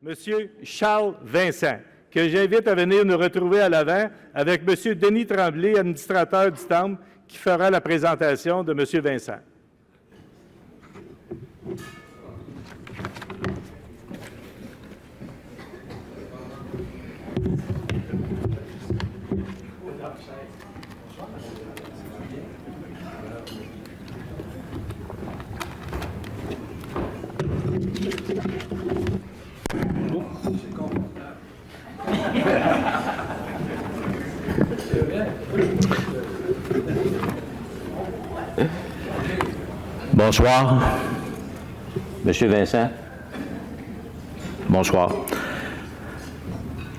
Monsieur Charles Vincent, que j'invite à venir nous retrouver à l'avant avec Monsieur Denis Tremblay, administrateur du temple, qui fera la présentation de Monsieur Vincent. Bonsoir, Monsieur Vincent. Bonsoir.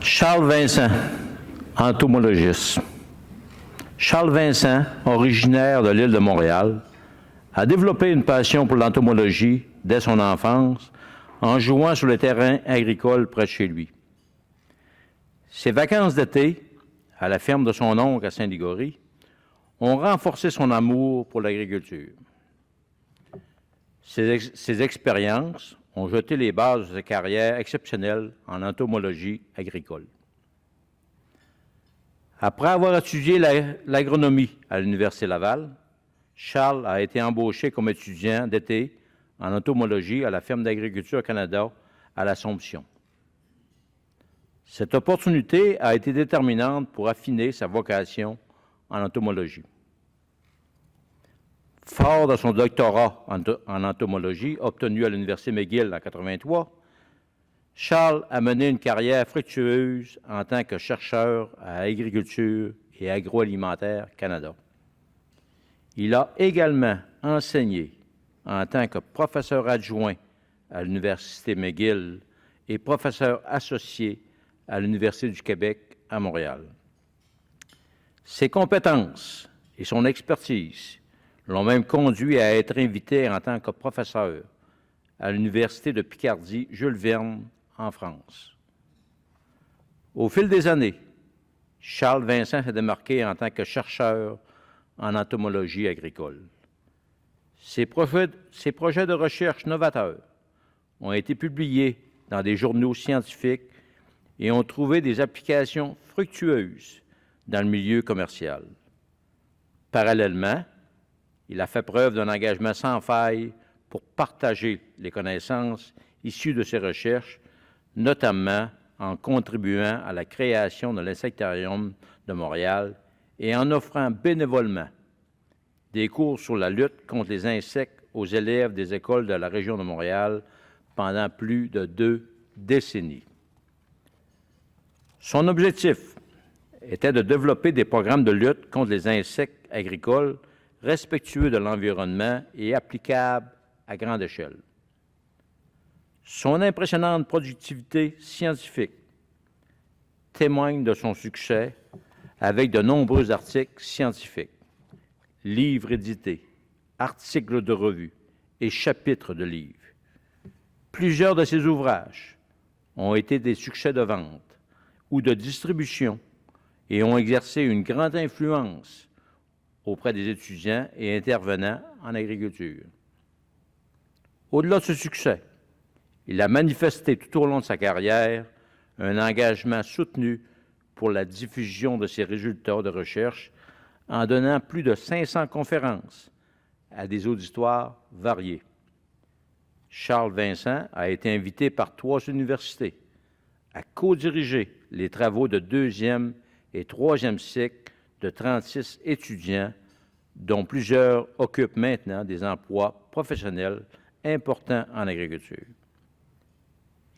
Charles Vincent, entomologiste. Charles Vincent, originaire de l'île de Montréal, a développé une passion pour l'entomologie dès son enfance en jouant sur les terrains agricoles près de chez lui. Ses vacances d'été, à la ferme de son oncle à Saint-Ligory, ont renforcé son amour pour l'agriculture. Ces expériences ont jeté les bases de sa carrière exceptionnelle en entomologie agricole. Après avoir étudié l'agronomie à l'Université Laval, Charles a été embauché comme étudiant d'été en entomologie à la ferme d'Agriculture Canada à l'Assomption. Cette opportunité a été déterminante pour affiner sa vocation en entomologie. Fort de son doctorat en entomologie obtenu à l'Université McGill en 1983, Charles a mené une carrière fructueuse en tant que chercheur à Agriculture et Agroalimentaire Canada. Il a également enseigné en tant que professeur adjoint à l'Université McGill et professeur associé à l'Université du Québec à Montréal. Ses compétences et son expertise l'ont même conduit à être invité en tant que professeur à l'Université de Picardie Jules Verne en France. Au fil des années, Charles Vincent s'est démarqué en tant que chercheur en entomologie agricole. Ses projets de recherche novateurs ont été publiés dans des journaux scientifiques et ont trouvé des applications fructueuses dans le milieu commercial. Parallèlement, il a fait preuve d'un engagement sans faille pour partager les connaissances issues de ses recherches, notamment en contribuant à la création de l'Insectarium de Montréal et en offrant bénévolement des cours sur la lutte contre les insectes aux élèves des écoles de la région de Montréal pendant plus de 2 décennies. Son objectif était de développer des programmes de lutte contre les insectes agricoles respectueux de l'environnement et applicables à grande échelle. Son impressionnante productivité scientifique témoigne de son succès avec de nombreux articles scientifiques, livres édités, articles de revues et chapitres de livres. Plusieurs de ses ouvrages ont été des succès de vente ou de distribution et ont exercé une grande influence auprès des étudiants et intervenants en agriculture. Au-delà de ce succès, il a manifesté tout au long de sa carrière un engagement soutenu pour la diffusion de ses résultats de recherche en donnant plus de 500 conférences à des auditoires variés. Charles Vincent a été invité par 3 universités à co-diriger les travaux de 2e et 3e cycle de 36 étudiants, dont plusieurs occupent maintenant des emplois professionnels importants en agriculture.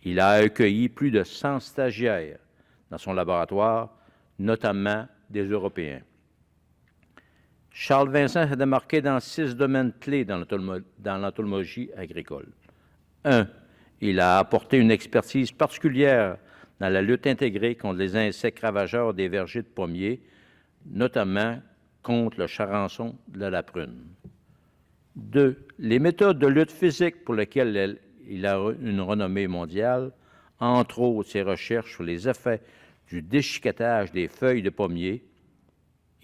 Il a accueilli plus de 100 stagiaires dans son laboratoire, notamment des Européens. Charles Vincent s'est démarqué dans 6 domaines clés dans l'entomologie agricole. 1. Il a apporté une expertise particulière dans la lutte intégrée contre les insectes ravageurs des vergers de pommiers, notamment contre le charançon de la prune. 2. Les méthodes de lutte physique pour lesquelles il a une renommée mondiale, entre autres ses recherches sur les effets du déchiquetage des feuilles de pommier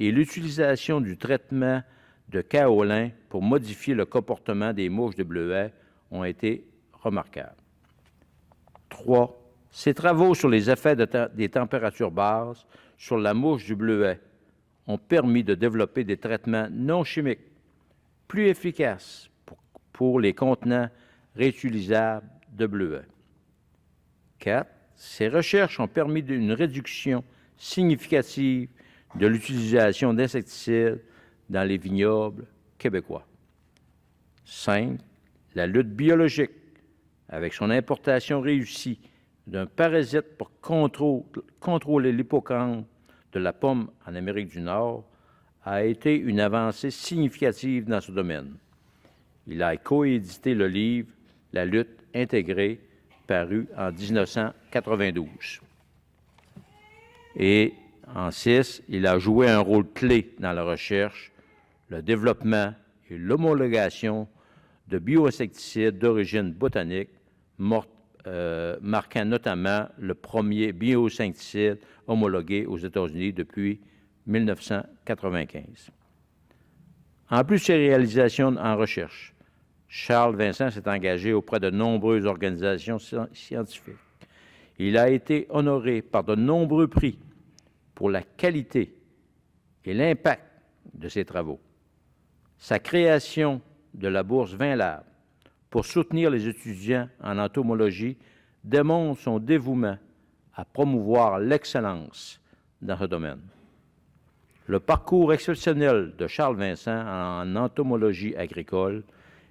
et l'utilisation du traitement de kaolin pour modifier le comportement des mouches de bleuets ont été remarquables. 3. Ces travaux sur les effets des températures basses sur la mouche du bleuet ont permis de développer des traitements non chimiques plus efficaces pour les contenants réutilisables de bleuets. 4. Ces recherches ont permis une réduction significative de l'utilisation d'insecticides dans les vignobles québécois. 5. La lutte biologique, avec son importation réussie d'un parasite pour contrôler l'hippocampe de la pomme en Amérique du Nord, a été une avancée significative dans ce domaine. Il a coédité le livre « La lutte intégrée » paru en 1992. Et en 6, il a joué un rôle clé dans la recherche, le développement et l'homologation de bioinsecticides d'origine botanique, marquant notamment le premier bioinsecticide homologué aux États-Unis depuis 1995. En plus de ses réalisations en recherche, Charles Vincent s'est engagé auprès de nombreuses organisations scientifiques. Il a été honoré par de nombreux prix pour la qualité et l'impact de ses travaux. Sa création de la bourse 20 Lab pour soutenir les étudiants en entomologie démontre son dévouement à promouvoir l'excellence dans ce domaine. Le parcours exceptionnel de Charles Vincent en entomologie agricole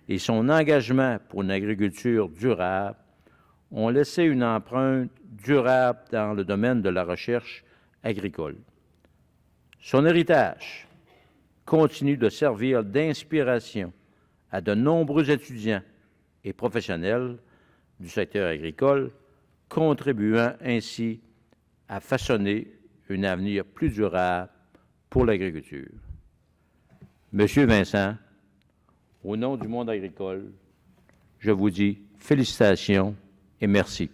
et son engagement pour une agriculture durable ont laissé une empreinte durable dans le domaine de la recherche agricole. Son héritage continue de servir d'inspiration à de nombreux étudiants et professionnels du secteur agricole, contribuant ainsi à façonner un avenir plus durable pour l'agriculture. Monsieur Vincent, au nom du monde agricole, je vous dis félicitations et merci.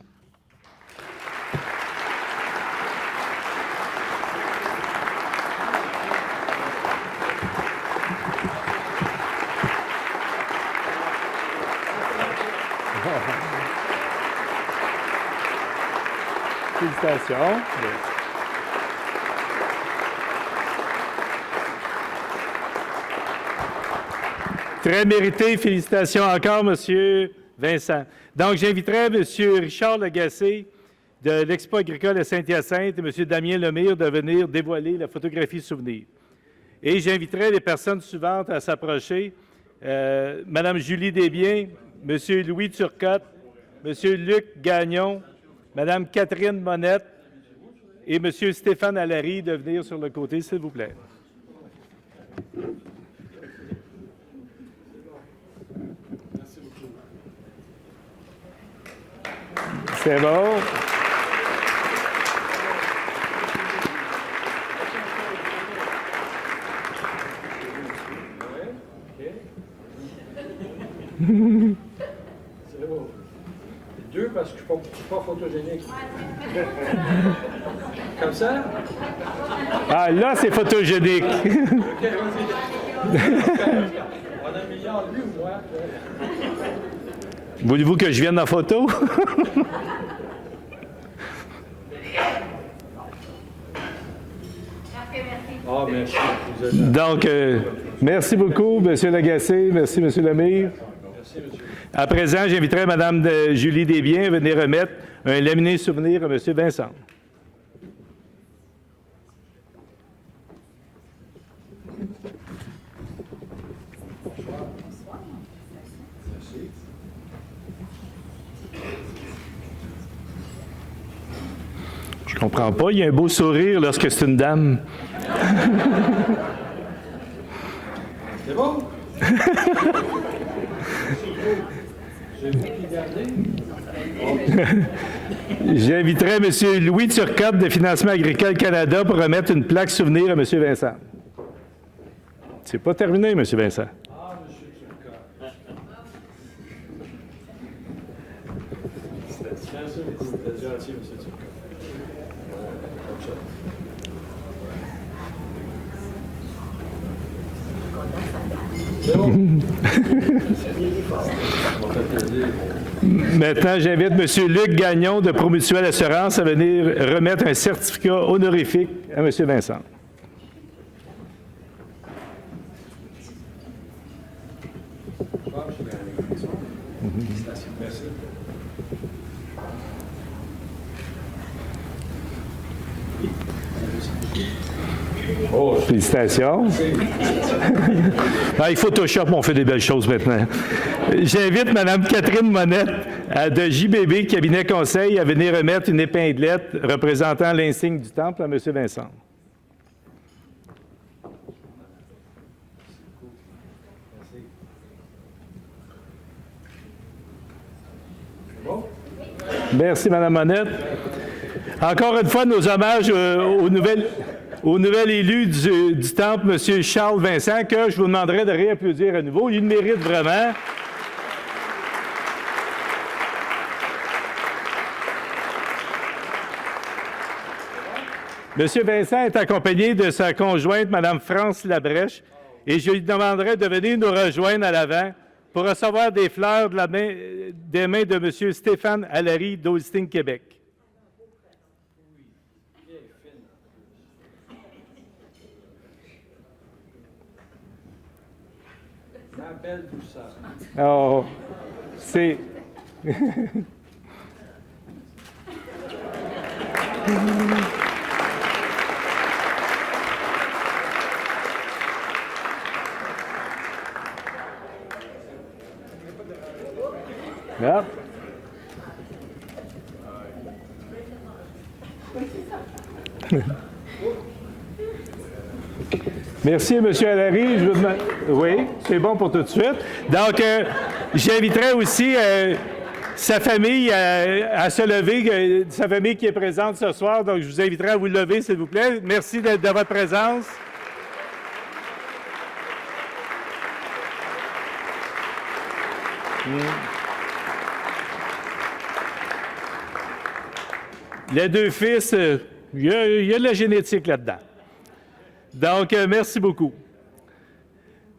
Félicitations. Très mérité. Félicitations encore, M. Vincent. Donc, j'inviterai M. Richard Lagacé de l'Expo agricole à Saint-Hyacinthe et M. Damien Lemire de venir dévoiler la photographie souvenir. Et j'inviterai les personnes suivantes à s'approcher. Mme Julie Desbiens, M. Louis Turcotte, M. Luc Gagnon, Mme Catherine Monette et M. Stéphane Allary de venir sur le côté, s'il vous plaît. C'est bon. C'est bon. Deux parce que je ne suis pas photogénique. Comme ça? Ah, là, c'est photogénique. OK, vas-y. On a un milliard de vues, moi. Voulez-vous que je vienne en photo? Ah, merci. Donc, merci beaucoup, M. Lagacé. Merci, M. Lemire. Merci, monsieur. À présent, j'inviterai Mme Julie Desbiens à venir remettre un laminé souvenir à M. Vincent. Je comprends pas, il y a un beau sourire lorsque c'est une dame. C'est bon? J'ai vu qui garder. J'inviterai M. Louis Turcotte de Financement agricole Canada pour remettre une plaque souvenir à M. Vincent. C'est pas terminé, M. Vincent. Ah, monsieur Turcotte. C'était gentil, monsieur Turcotte. Comme ça. Maintenant, j'invite M. Luc Gagnon de Promutuelle Assurance à venir remettre un certificat honorifique à M. Vincent. Oh, félicitations. Ah, il Photoshop, on fait des belles choses maintenant. J'invite Mme Catherine Monette de JBB, cabinet conseil, à venir remettre une épinglette représentant l'insigne du Temple à M. Vincent. Merci, Mme Monette. Encore une fois, nos hommages au nouvel élu du Temple, M. Charles Vincent, que je vous demanderai de réapplaudir à nouveau. Il le mérite vraiment. M. Vincent est accompagné de sa conjointe, Mme France Labrèche, et je lui demanderai de venir nous rejoindre à l'avant pour recevoir des fleurs des mains de M. Stéphane Allary d'Holsting, Québec. Ma belle douceur. Oh, c'est... Yep. Merci, M. Allary. Oui, c'est bon pour tout de suite. Donc, j'inviterai aussi sa famille à se lever, sa famille qui est présente ce soir. Donc, je vous inviterai à vous lever, s'il vous plaît. Merci de votre présence. Les deux fils, il y a de la génétique là-dedans. Donc, merci beaucoup.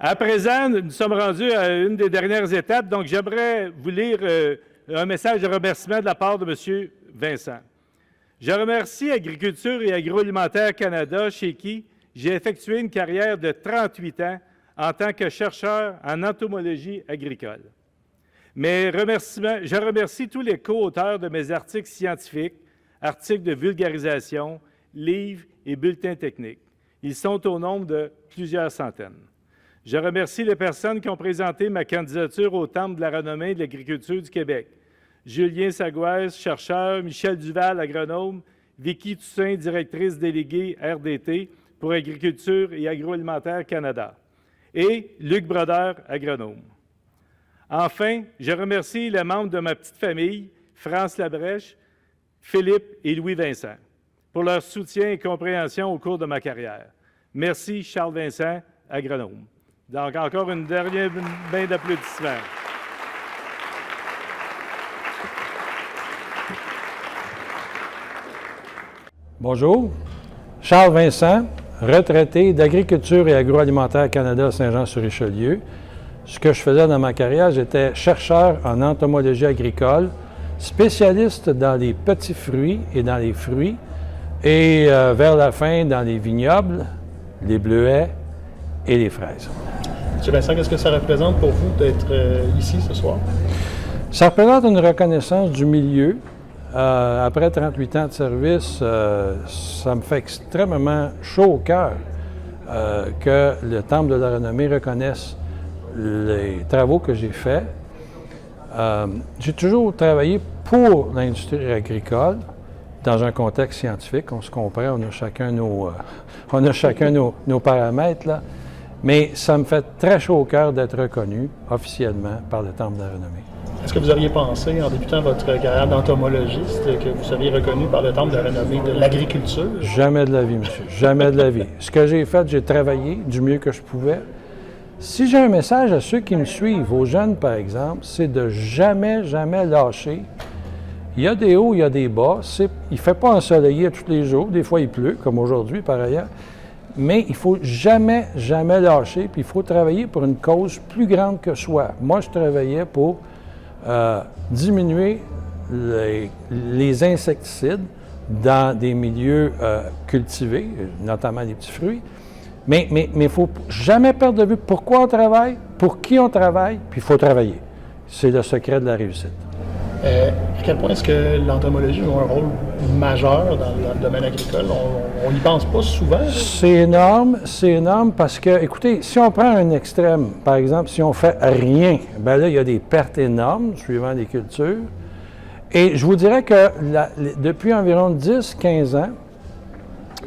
À présent, nous sommes rendus à une des dernières étapes. Donc, j'aimerais vous lire un message de remerciement de la part de M. Vincent. Je remercie Agriculture et Agroalimentaire Canada, chez qui j'ai effectué une carrière de 38 ans en tant que chercheur en entomologie agricole. Je remercie tous les co-auteurs de mes articles scientifiques, articles de vulgarisation, livres et bulletins techniques. Ils sont au nombre de plusieurs centaines. Je remercie les personnes qui ont présenté ma candidature au Temple de la renommée de l'agriculture du Québec. Julien Sagouès, chercheur, Michel Duval, agronome, Vicky Toussaint, directrice déléguée RDT pour Agriculture et Agroalimentaire Canada, et Luc Brodeur, agronome. Enfin, je remercie les membres de ma petite famille, France Labrèche, Philippe et Louis-Vincent, pour leur soutien et compréhension au cours de ma carrière. Merci, Charles Vincent, agronome. Donc, encore une dernière bain d'applaudissements. Bonjour, Charles Vincent, retraité d'Agriculture et Agroalimentaire Canada Saint-Jean-sur-Richelieu. Ce que je faisais dans ma carrière, j'étais chercheur en entomologie agricole, spécialiste dans les petits fruits et dans les fruits, et vers la fin, dans les vignobles, les bleuets et les fraises. M. Vincent, qu'est-ce que ça représente pour vous d'être ici ce soir? Ça représente une reconnaissance du milieu. Après 38 ans de service, ça me fait extrêmement chaud au cœur que le Temple de la renommée reconnaisse les travaux que j'ai faits. J'ai toujours travaillé pour l'industrie agricole dans un contexte scientifique. On se comprend, on a chacun nos paramètres, là. Mais ça me fait très chaud au cœur d'être reconnu officiellement par le Temple de la renommée. Est-ce que vous auriez pensé, en débutant votre carrière d'entomologiste, que vous seriez reconnu par le Temple de la renommée de l'agriculture? Jamais de la vie, monsieur. Jamais de la vie. Ce que j'ai fait, j'ai travaillé du mieux que je pouvais. Si j'ai un message à ceux qui me suivent, aux jeunes par exemple, c'est de jamais lâcher. Il y a des hauts, il y a des bas. Il ne fait pas ensoleillé tous les jours. Des fois, il pleut, comme aujourd'hui par ailleurs. mais il ne faut jamais, jamais lâcher, puis il faut travailler pour une cause plus grande que soi. Moi, je travaillais pour diminuer les insecticides dans des milieux cultivés, notamment les petits fruits. Mais il ne faut jamais perdre de vue pourquoi on travaille, pour qui on travaille, puis il faut travailler. C'est le secret de la réussite. À quel point est-ce que l'entomologie joue un rôle majeur dans le domaine agricole? On n'y pense pas souvent. C'est énorme parce que, écoutez, si on prend un extrême, par exemple, si on fait rien, bien là, il y a des pertes énormes suivant les cultures. Et je vous dirais que depuis environ 10-15 ans,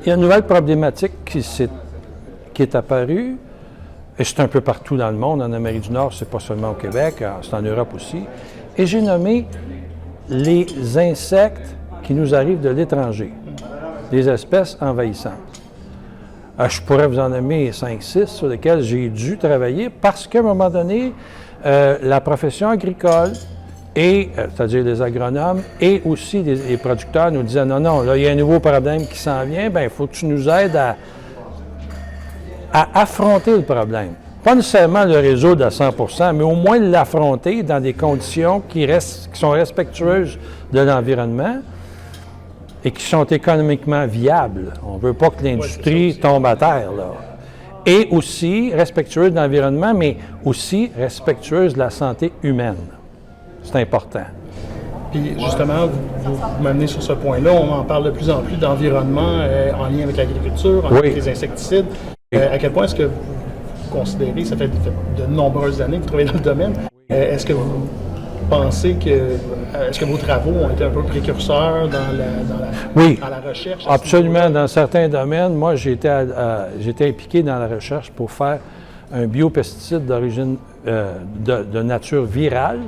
il y a une nouvelle problématique qui est apparue, et c'est un peu partout dans le monde, en Amérique du Nord, c'est pas seulement au Québec, c'est en Europe aussi. Et j'ai nommé les insectes qui nous arrivent de l'étranger, des espèces envahissantes. Je pourrais vous en nommer 5-6 sur lesquels j'ai dû travailler parce qu'à un moment donné, la profession agricole, c'est-à-dire les agronomes, et aussi les producteurs nous disaient « Non, là, il y a un nouveau problème qui s'en vient, bien, il faut que tu nous aides à affronter le problème. » Pas nécessairement le résoudre à 100 %, mais au moins l'affronter dans des conditions qui sont respectueuses de l'environnement et qui sont économiquement viables. On ne veut pas que l'industrie tombe à terre, là. Et aussi respectueuse de l'environnement, mais aussi respectueuse de la santé humaine. C'est important. Puis justement, vous m'amenez sur ce point-là, on en parle de plus en plus d'environnement en lien avec l'agriculture, en lien avec les insecticides. À quel point est-ce que vous considérez, ça fait de nombreuses années que vous travaillez dans le domaine, est-ce que vous pensez est-ce que vos travaux ont été un peu précurseurs dans la recherche? Absolument. Dans certains domaines, moi, j'étais impliqué dans la recherche pour faire un biopesticide d'origine de nature virale.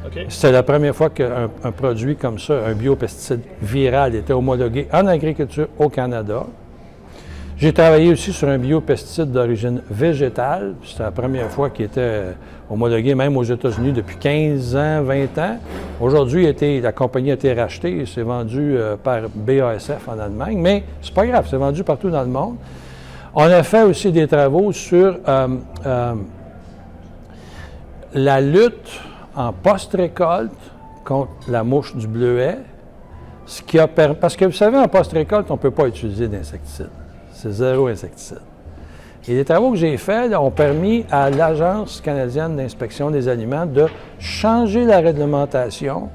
Okay. C'était la première fois qu'un produit comme ça, un biopesticide viral, était homologué en agriculture au Canada. J'ai travaillé aussi sur un biopesticide d'origine végétale. C'était la première fois qu'il était homologué même aux États-Unis depuis 15 ans, 20 ans. Aujourd'hui, la compagnie a été rachetée et c'est vendu par BASF en Allemagne, mais c'est pas grave, c'est vendu partout dans le monde. On a fait aussi des travaux sur la lutte en post-récolte contre la mouche du bleuet, parce que vous savez, en post-récolte, on ne peut pas utiliser d'insecticide. C'est zéro insecticide. Et les travaux que j'ai faits ont permis à l'Agence canadienne d'inspection des aliments de changer la réglementation,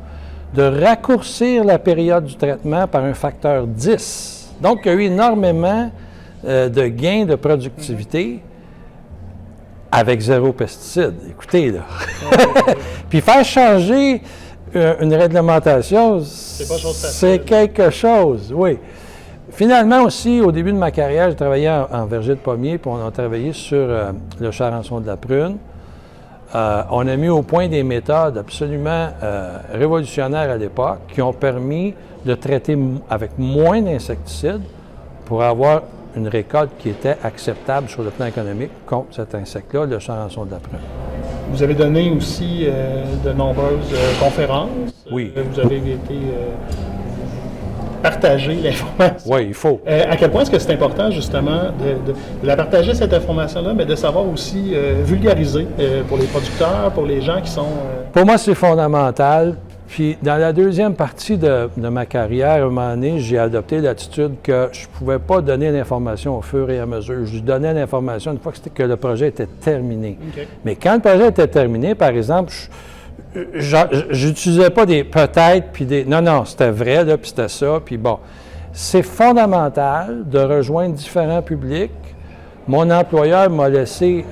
de raccourcir la période du traitement par un facteur 10. Donc, il y a eu énormément de gains de productivité avec zéro pesticide. Écoutez, là. Puis faire changer une réglementation, c'est quelque chose, oui. Finalement aussi, au début de ma carrière, j'ai travaillé en verger de pommier, puis on a travaillé sur le charançon de la prune. On a mis au point des méthodes absolument révolutionnaires à l'époque qui ont permis de traiter avec moins d'insecticides pour avoir une récolte qui était acceptable sur le plan économique contre cet insecte-là, le charançon de la prune. Vous avez donné aussi de nombreuses conférences. Oui. Vous avez été partager l'information. Oui, il faut. À quel point est-ce que c'est important, justement, de la partager, cette information-là, mais de savoir aussi vulgariser pour les producteurs, pour les gens qui sont... Pour moi, c'est fondamental. Puis, dans la deuxième partie de ma carrière, à un moment donné, j'ai adopté l'attitude que je ne pouvais pas donner l'information au fur et à mesure. Je donnais l'information une fois que le projet était terminé. Okay. Mais quand le projet était terminé, par exemple, j'utilisais pas des peut-être, puis des... Non, c'était vrai, là, puis c'était ça, puis bon. C'est fondamental de rejoindre différents publics. Mon employeur m'a laissé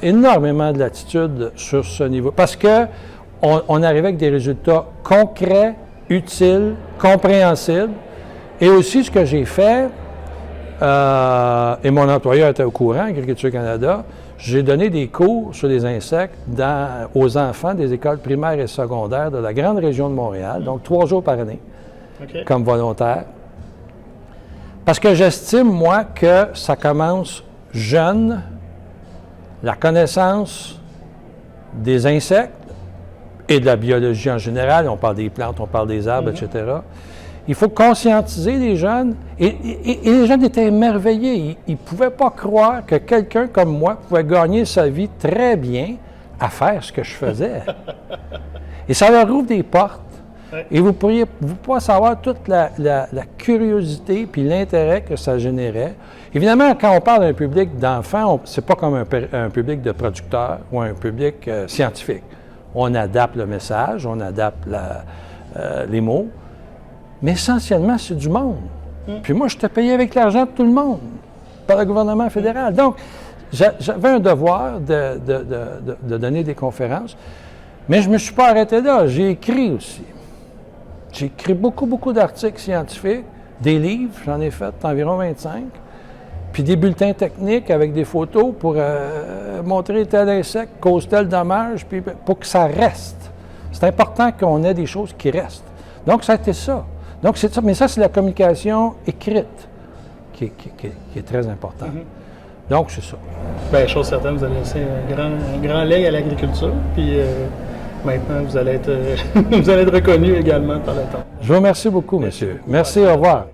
énormément de latitude sur ce niveau, parce que on arrivait avec des résultats concrets, utiles, compréhensibles. Et aussi, ce que j'ai fait, et mon employeur était au courant, Agriculture Canada, j'ai donné des cours sur les insectes aux enfants des écoles primaires et secondaires de la grande région de Montréal, donc 3 jours par année, comme volontaire. Parce que j'estime, moi, que ça commence jeune, la connaissance des insectes et de la biologie en général. On parle des plantes, on parle des arbres, etc. Il faut conscientiser les jeunes. Et les jeunes étaient émerveillés. Ils ne pouvaient pas croire que quelqu'un comme moi pouvait gagner sa vie très bien à faire ce que je faisais. Et ça leur ouvre des portes. Et vous pouvez savoir toute la curiosité puis l'intérêt que ça générait. Évidemment, quand on parle d'un public d'enfants, c'est pas comme un public de producteurs ou un public scientifique. On adapte le message, on adapte les mots, mais essentiellement, c'est du monde. Puis moi, je te payais avec l'argent de tout le monde, par le gouvernement fédéral. Donc, j'avais un devoir de donner des conférences, mais je ne me suis pas arrêté là. J'ai écrit aussi. J'ai écrit beaucoup d'articles scientifiques, des livres, j'en ai fait environ 25, puis des bulletins techniques avec des photos pour montrer tel insecte cause tel dommage, puis pour que ça reste. C'est important qu'on ait des choses qui restent. Donc, ça a été ça. Donc, c'est ça. Mais ça, c'est la communication écrite qui est très importante. Donc, c'est ça. Bien, chose certaine, vous avez laissé un grand legs à l'agriculture, puis maintenant, vous allez être reconnu également par le temps. Je vous remercie beaucoup, monsieur. Merci, au revoir.